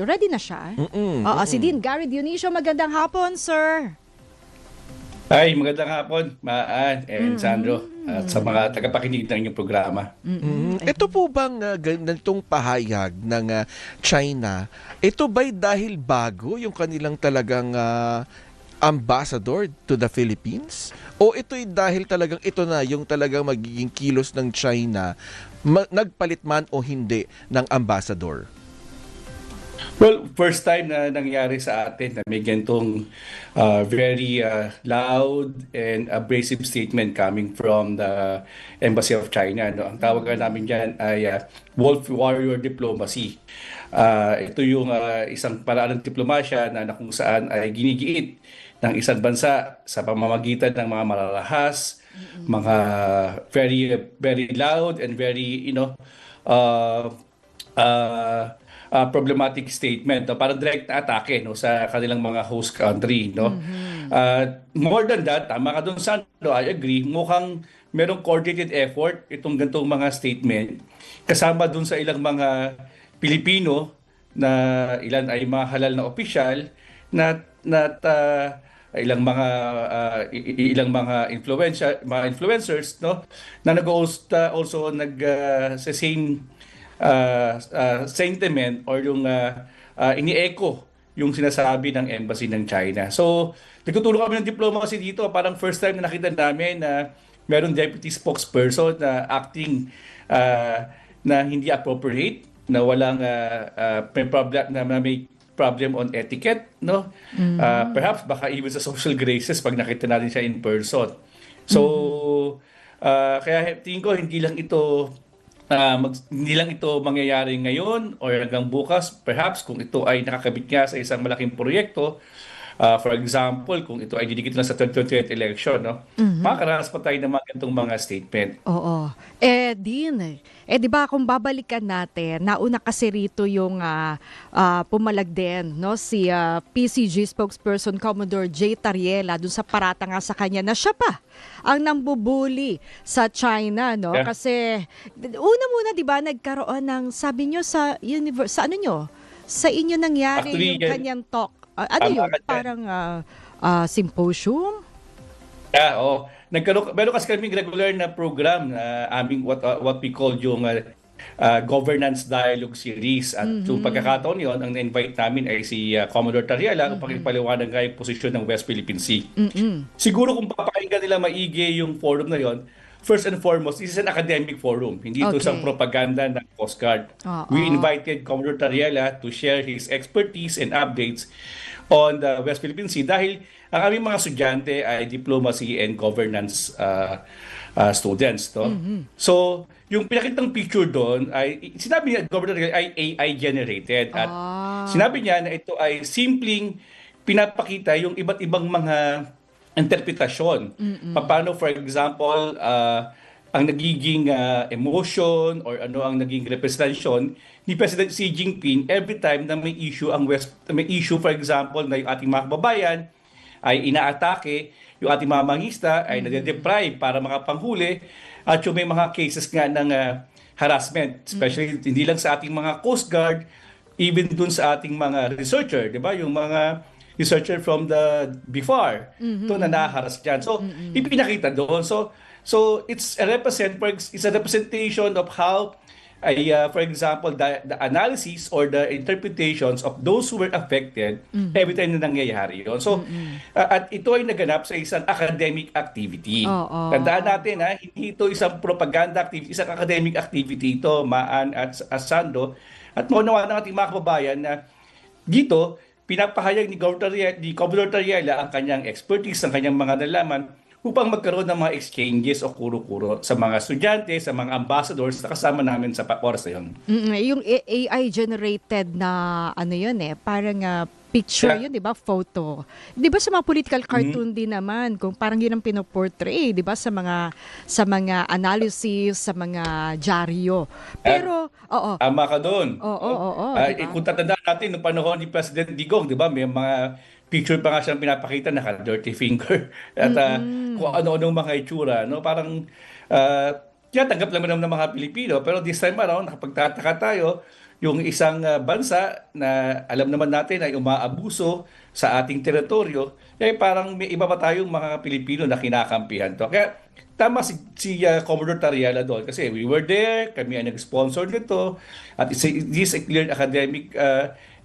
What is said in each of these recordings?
ready na siya. Oo, si Dean Gary Dionisio, magandang hapon, sir. Ay, magandang hapon, Maan and Sandro, at sa mga tagapakinig ng inyong programa. Ito po bang ganitong pahayag ng China, ito ba'y dahil bago yung kanilang talagang ambassador to the Philippines? O ito'y dahil talagang ito na yung talagang magiging kilos ng China, nagpalit man o hindi ng ambassador? Well, first time na nangyari sa atin na may ganitong very loud and abrasive statement coming from the Embassy of China. No? Ang tawag namin dyan ay Wolf Warrior Diplomacy. Ito yung isang paraan ng diplomasya na kung saan ay ginigiit ng isang bansa sa pamamagitan ng mga malalahas, mga very very loud and very problematic statement, no? Parang direct na atake, no, sa kanilang mga host country, no. More than that, tama ka doon, Sandro, I agree, mukhang merong coordinated effort itong ganitong mga statement kasama doon sa ilang mga Pilipino na ilan ay mga halal na opisyal na ilang mga mga influencers, no, na also nag sa same sentiment or yung ini-echo yung sinasabi ng embassy ng China. So, nagtutulong kami ng diplomacy dito. Parang first time na nakita namin na meron deputy spokesperson na acting na hindi appropriate, na walang may problem on etiquette, no? Perhaps baka even sa social graces pag nakita natin siya in person. So, kaya tingin ko hindi lang ito mangyayari ngayon or hanggang bukas. Perhaps kung ito ay nakakabit nga sa isang malaking proyekto, for example, kung ito ay didikit na sa 2028 election, no? Makakaranas pa tayo ng mga ganitong mga statement. Oo. Dean, di ba kung babalikan natin, nauna kasi rito yung pumalag din, no, si PCG spokesperson Commodore J. Tariela dun sa parata nga sa kanya na siya pa ang nambubuli sa China, no? Yeah. Kasi una-muna, di ba, nagkaroon ng, sabi nyo sa ano nyo, sa inyo nangyari Actually, yung kanyang talk. Ano tama yun? ka dyan. Parang symposium? Meron kasi kaming regular na program na aming what we call yung governance dialogue series. At yung pagkakataon yon, ang na-invite namin ay si Commodore Tariela upang ipaliwanag nga yung posisyon ng West Philippine Sea. Siguro kung papakinggan nila maigi yung forum na yon, first and foremost, this is an academic forum. Hindi ito isang propaganda ng Coast Guard. We invited Commodore Tariela to share his expertise and updates on the West Philippine Sea dahil ang aming mga estudyante ay diplomacy and governance students. No? So, yung pinakitang picture doon ay, sinabi niya, Governor Tariela, ay AI generated. At sinabi niya na ito ay simpleng pinapakita yung iba't ibang mga interpretasyon. Paano, for example, ang nagiging emotion or ano ang naging representasyon ni President Xi Jinping every time na may issue for example na yung ating mga kababayan ay inaatake, yung ating mga mangista ay nade-deprive para makapanghuli, at yung may mga cases nga ng harassment, especially hindi lang sa ating mga Coast Guard, even dun sa ating mga researcher, di ba? Yung mga researcher from the BIFAR, ito na naharas dyan. So, ipinakita doon. So it's a representation of how, for example, the analysis or the interpretations of those who were affected every time na nangyayari yun. So, at ito ay naganap sa isang academic activity. Tandaan natin, hindi ito isang propaganda activity, isang academic activity ito, Maan at Sando. At maunawa ng ating mga kababayan na dito, pinapahayag ni Commodore Tariela ang kanyang expertise, ang kanyang mga nalaman upang magkaroon ng mga exchanges o kuro-kuro sa mga estudyante, sa mga ambassadors na kasama namin sa oras na yun. Yung AI-generated na ano yun parang picture yun, di ba? Photo. Di ba sa mga political cartoon din naman, kung parang yun ang pinoportray, di ba? Sa mga analysis, sa mga dyaryo. Pero, Tama ka doon. Diba? Kung tatandaan natin, noong panahon ni President Digong, di ba? May mga picture pa nga siyang pinapakita, naka-dirty finger. At kung ano-anong mga itsura. No? Parang, tanggap lang naman ng mga Pilipino. Pero this time around, nakapagtataka tayo, yung isang bansa na alam naman natin ay umaabuso sa ating teritoryo, parang may iba pa tayong mga Pilipino na kinakampihan to. Kaya tama si Commodore Tariela doon kasi we were there, kami ang nag-sponsor nito at it is a clear academic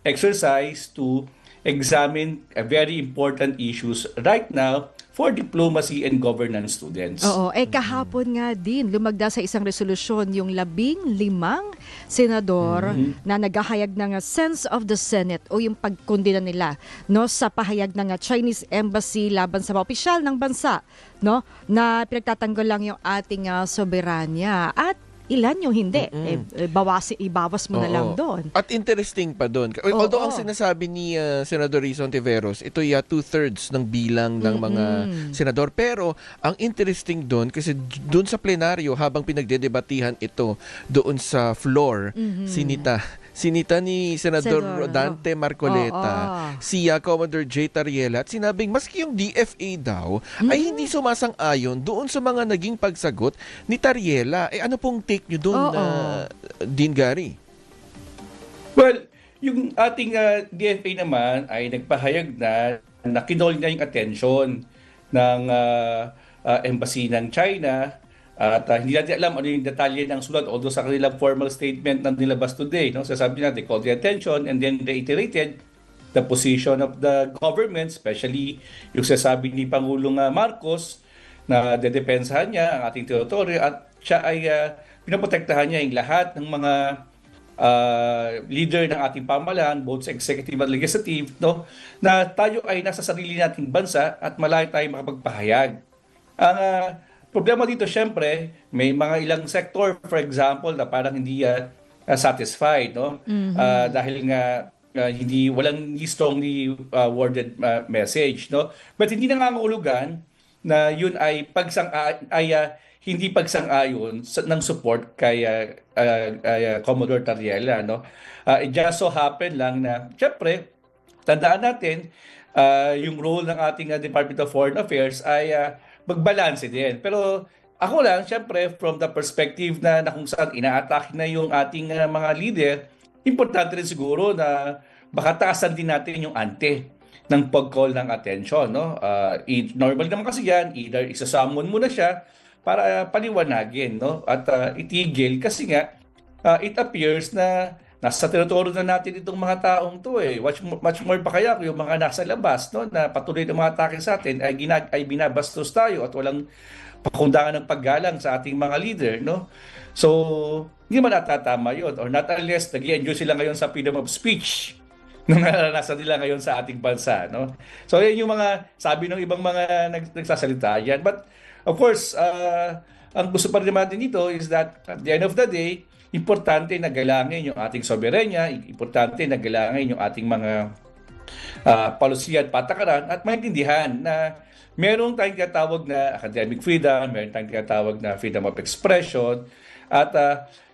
exercise to examine very important issues right now for diplomacy and governance students. Oo, kahapon nga din lumagda sa isang resolusyon yung 15 senador na naghahayag ng sense of the Senate o yung pagkondena nila no sa pahayag ng Chinese Embassy laban sa mga opisyal ng bansa no na pinagtatanggol lang yung ating soberanya at ilan yung hindi. Ibawas mo na lang doon. At interesting pa doon. Although ang sinasabi ni Senador Rizon Tiveros, ito 2/3 ng bilang ng mga senador. Pero ang interesting doon, kasi doon sa plenaryo, habang pinagdedebatihan ito, doon sa floor, sinita ni Senador Dante Marcoleta, si Commodore J. Tariela, at sinabing maski yung DFA daw ay hindi sumasang-ayon doon sa mga naging pagsagot ni Tariela. Ano pong take nyo doon, Dean Gary? Well, yung ating DFA naman ay nagpahayag na kinol niya yung attention ng embassy ng China at hindi natin alam ano yung detalye ng sulat although sa kanilang formal statement na nilabas today. No? Sasabi na, they called the attention and then reiterated the position of the government, especially yung sasabi ni Pangulong Marcos na dedepensahan niya ang ating teritoryo at siya ay pinaprotektahan niya yung lahat ng mga leader ng ating pamahalaan, both sa executive at legislative, no, na tayo ay nasa sarili nating bansa at malayo tayo makapagpahayag. Ang problema dito, syempre, may mga ilang sector, for example, na parang hindi satisfied, no? Dahil nga walang strongly worded message, no? But hindi nangangahulugan na yun ay hindi pagsang-ayon ng support kay Commodore Tariela, no? It just so happen lang na, syempre, tandaan natin, yung role ng ating Department of Foreign Affairs ay magbalanse din. Pero ako lang, syempre, from the perspective na kung saan ina-attack na yung ating mga leader, importante rin siguro na baka taasan din natin yung ante ng pag-call ng attention. No? Normal naman kasi yan, either isasummon mo na siya para paliwanagin, no? At itigil kasi nga, it appears na nasa teritoryo na natin itong mga taong to eh. Much more pa kaya kung yung mga nasa labas, no, na patuloy ng mga atake sa atin ay binabastos tayo at walang pakundangan ng paggalang sa ating mga leader, no? So, hindi man natatama yun. Or not unless nag-i-enjoy sila ngayon sa freedom of speech na naranasan nila ngayon sa ating bansa, no? So, yan yung mga sabi ng ibang mga nagsasalita yan. But, of course, ang gusto pa rin natin dito is that at the end of the day, importante na galangin yung ating soberanya, importante na galangin yung ating mga policy at patakaran at maintindihan na meron tayong tinatawag na academic freedom, meron tayong tinatawag na freedom of expression at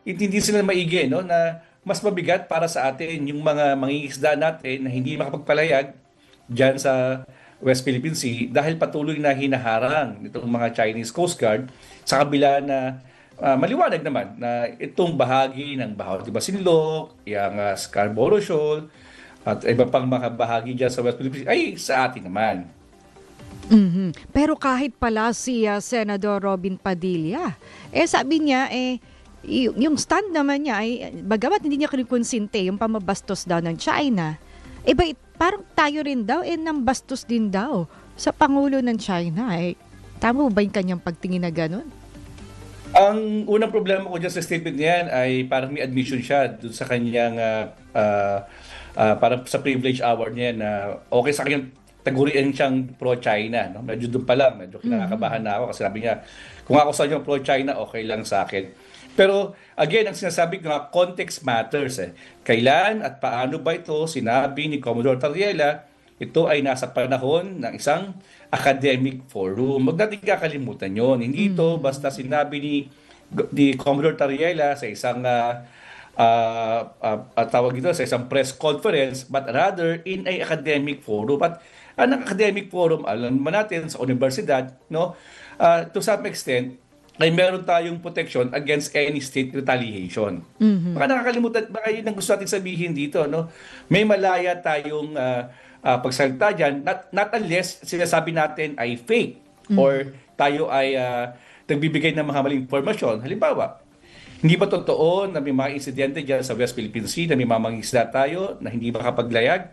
hindi sila maigi, no, na mas mabigat para sa atin yung mga mangingisda natin na hindi makapagpalayag dyan sa West Philippine Sea dahil patuloy na hinaharang itong mga Chinese Coast Guard sa kabila na maliwanag naman na itong bahagi ng Bahaw de Masinloc, yung Scarborough Shoal, at iba pang mga bahagi dyan sa West Philippines ay sa atin naman. Pero kahit pala si Senador Robin Padilla, sabi niya, yung stand naman niya ay, bagamat hindi niya kinukonsinte yung pamabastos daw ng China, parang tayo rin daw, nambastos din daw sa Pangulo ng China. Tama ba yung kanyang pagtingin na ganun? Ang unang problema ko dyan sa statement niyan ay parang may admission siya dun sa kanyang parang sa privilege hour niya na okay sa kanyang tagurian siyang pro-China. No? Medyo doon pa lang, medyo kinakabahan na ako kasi sabi niya, kung ako sa inyo pro-China, okay lang sa akin. Pero again, ang sinasabi ko nga, context matters. Kailan at paano ba ito sinabi ni Commodore Tariela? Ito ay nasa panahon ng isang academic forum. Huwag natin kakalimutan yon. Hindi ito basta sinabi ni Commodore Tariela sa isang tawag ito sa isang press conference, but rather in a academic forum. At ang academic forum, alam naman natin sa universidad, no, to some extent, ay meron tayong protection against any state retaliation. Baka nakakalimutan, baka yun ang gusto natin sabihin dito, no? May malaya tayong pagsalita dyan, not unless sinasabi natin ay fake or tayo ay nagbibigay ng mga maling informasyon. Halimbawa, hindi ba totoo na may mga insidente dyan sa West Philippine Sea na may mga mangingisda tayo na hindi makapaglayag?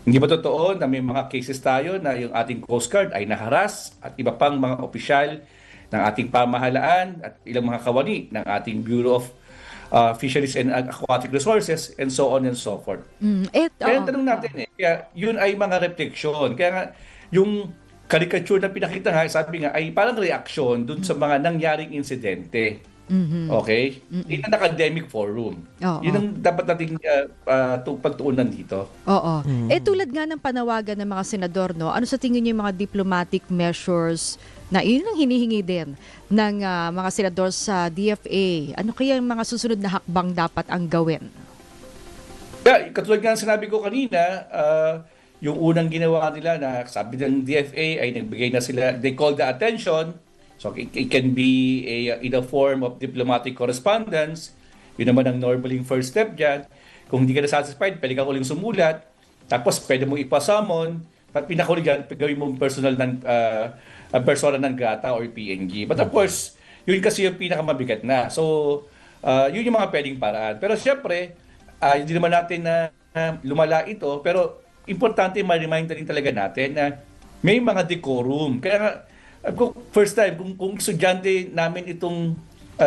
Hindi ba totoo na may mga cases tayo na yung ating Coast Guard ay naharas at iba pang mga opisyal ng ating pamahalaan at ilang mga kawani ng ating Bureau of Fisheries and Aquatic Resources and so on and so forth. Kaya tanong natin kaya yun ay mga refleksyon. Kaya nga, yung caricature na pinakita nga, sabi nga, ay parang reaksyon dun sa mga nangyaring insidente. Okay? In an academic forum. Yun ang dapat nating pagtuunan dito. Oo. Tulad nga ng panawagan ng mga senador, no? Ano sa tingin niyo yung mga diplomatic measures na yun ang hinihingi din ng mga senador sa DFA? Ano kaya yung mga susunod na hakbang dapat ang gawin? Katulad nga sinabi ko kanina, yung unang ginawa nila na sabi ng DFA ay nagbigay na sila, they called the attention. So it can be in a form of diplomatic correspondence. Yun naman ang normaling first step dyan. Kung hindi ka na satisfied, pwede ka uling sumulat. Tapos pwede mo ipasamon. At pinakuli dyan, gawin mo personal ng persona non grata or PNG. But of course, yun kasi yung pinakamabigat na. So, yun yung mga pwedeng paraan. Pero siyempre, hindi naman natin na lumala ito. Pero importante ma-remind din talaga natin na may mga decorum. Kaya nga, first time, kung estudyante namin itong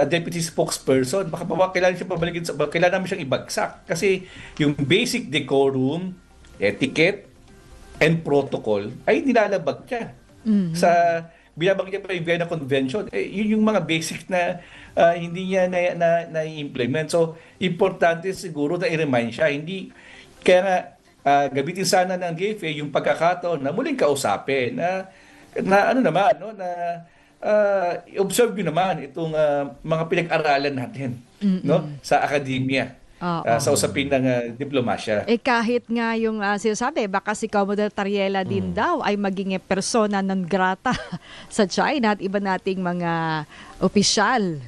deputy spokesperson, baka kailangan siya pabalikin, kailangan namin siyang ibagsak. Kasi yung basic decorum, etiquette, and protocol ay nilalabag siya. Sa binabanggit niya pa yung Vienna Convention, yun yung mga basic na hindi niya na-implement. So, importante siguro na i-remind siya. Hindi, kaya nga, gabitin sana ng DFA yung pagkakataon na muling kausapin na ano naman, no, na observe nyo naman itong mga pinag-aralan natin no, sa akademya. Sa usapin ng diplomasya. Kahit nga yung sinasabi, baka si Commodore Tariela din daw ay maging persona non grata sa China at iba nating mga opisyal.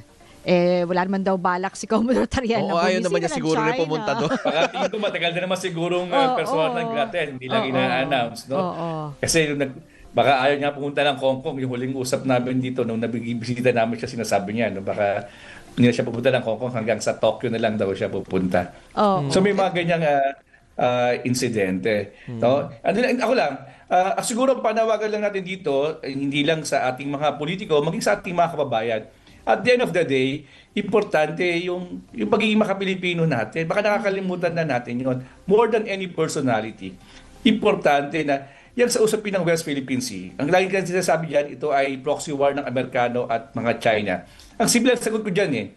Wala naman daw balak si Commodore Tariela. Oo, ayaw naman niya siguro na pumunta doon. Baka tingin ko matagal na naman sigurong persona non grata, hindi lang ina-announce. No? Kasi baka ayaw niya pumunta ng Hong Kong. Yung huling usap namin dito, nung nabisita namin siya, sinasabi niya, no? Baka hindi na siya pupunta ng Hong Kong, hanggang sa Tokyo na lang daw siya pupunta. So may mga ganyang insidente. No? Ako lang, siguro panawagan lang natin dito, hindi lang sa ating mga politiko, maging sa ating mga kababayan. At the end of the day, importante yung pagiging makapilipino natin. Baka nakakalimutan na natin yun. More than any personality. Importante na yan sa usapin ng West Philippine Sea. Ang lagi kasi sinasabi dyan, ito ay proxy war ng Amerikano at mga China. Ang simple ang sagot ko dyan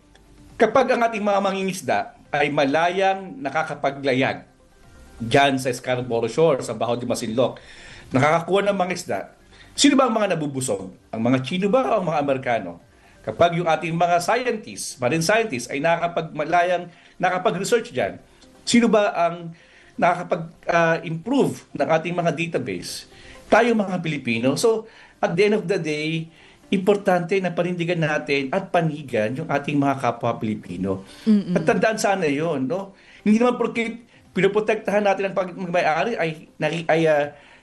kapag ang ating mga mangingisda ay malayang nakakapaglayag dyan sa Scarborough Shore, sa Baho de Masinloc, nakakakuha ng mga isda, sino ba ang mga nabubusog? Ang mga Chino ba o ang mga Amerikano? Kapag yung ating mga scientists, marine scientists, ay nakapag-research dyan, sino ba ang nakakapag-improve ng ating mga database? Tayo mga Pilipino. So, at the end of the day, importante na panindigan natin at panigan yung ating mga kapwa Pilipino. At tandaan sana yun. No? Hindi naman porque pinoprotektahan natin ang pag-may-ari ay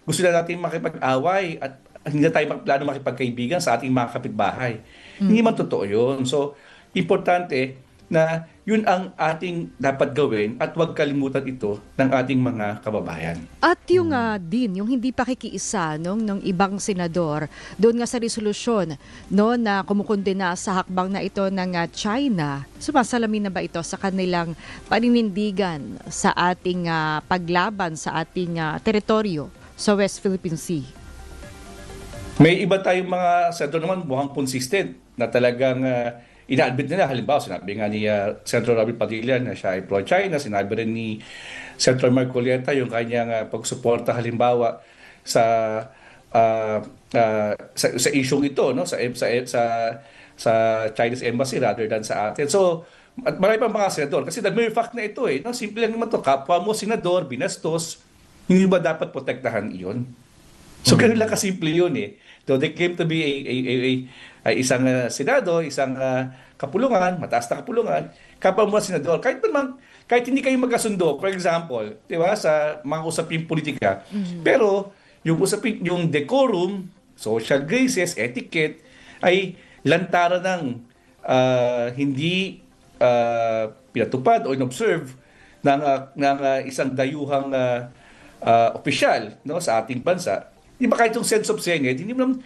gusto na natin makipag-away at hindi na tayo plano makipagkaibigan sa ating mga kapitbahay. Hindi man totoo yun. So, importante na yun ang ating dapat gawin at huwag kalimutan ito ng ating mga kababayan. At yung din, yung hindi pakikiisa ng ibang senador, doon nga sa resolusyon na kumukundena sa hakbang na ito ng China, sumasalamin na ba ito sa kanilang paninindigan sa ating paglaban sa ating teritoryo sa West Philippine Sea? May iba tayong mga senador naman mukhang consistent na talagang ina-admit nila. Halimbawa, sinabi nga ni Senator Robert Padilla na siya ay pro-China. Sinabi rin ni Senator Marcoleta yung kanyang pagsuporta halimbawa sa isyung ito, no, sa Chinese embassy rather than sa atin. So, at marami pang mga senador kasi the mere fact na ito no, simple lang naman to, kapwa mo senador binastos, hindi ba dapat protektahan iyon? So ganun lang kasimple yun eh. So they claim to be isang senado, isang kapulungan, mataas na kapulungan, kapag mga senador, kahit hindi kayo magkasundo, for example, di ba, sa mga usaping politika, pero yung decorum, social graces, etiquette, ay lantaran ng hindi pinatupad o inobserve ng isang dayuhang opisyal, no, sa ating bansa. Di ba kahit yung sense of Senate, hindi naman,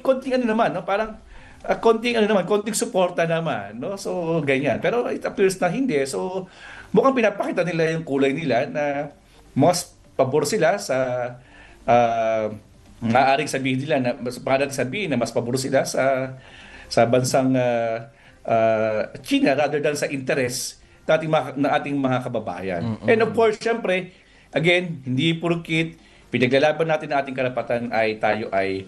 konting ano naman, no, parang konting suporta naman, no? So ganyan. Pero it appears na hindi. So mukhang pinapakita nila yung kulay nila na mas pabor sila sa maaaring sabihin nila na mas pabor sila sa bansang China rather than sa interest ng ating mga kababayan. And of course, syempre, again, hindi purkit pinaglalaban natin ang ating karapatan ay tayo ay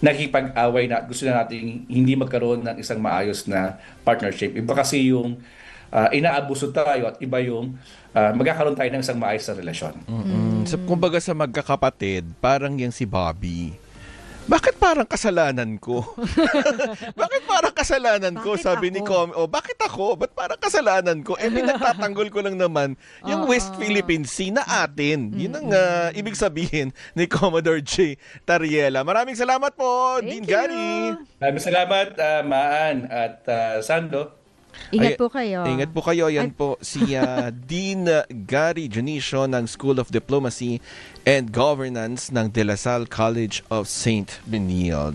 nakikipag-away na gusto na natin hindi magkaroon ng isang maayos na partnership. Iba kasi yung inaabuso tayo at iba yung magkakaroon tayo ng isang maayos na relasyon. So, kumbaga sa magkakapatid, parang yung si Bobby. Bakit parang kasalanan ko? Bakit parang kasalanan ko? Bakit Sabi ni ako? bakit ako? Ba't parang kasalanan ko? Pinagtatanggol ko lang naman yung West Philippine Sea na atin. Yun ang ibig sabihin ni Commodore J. Tariela. Maraming salamat po, Dean Thank Gary. you. Maraming salamat, Maan at Sando. Ingat po kayo. Ingat po kayo. Yan po si Dean Gary Junicio ng School of Diplomacy and Governance ng De La Salle College of St. Benilde.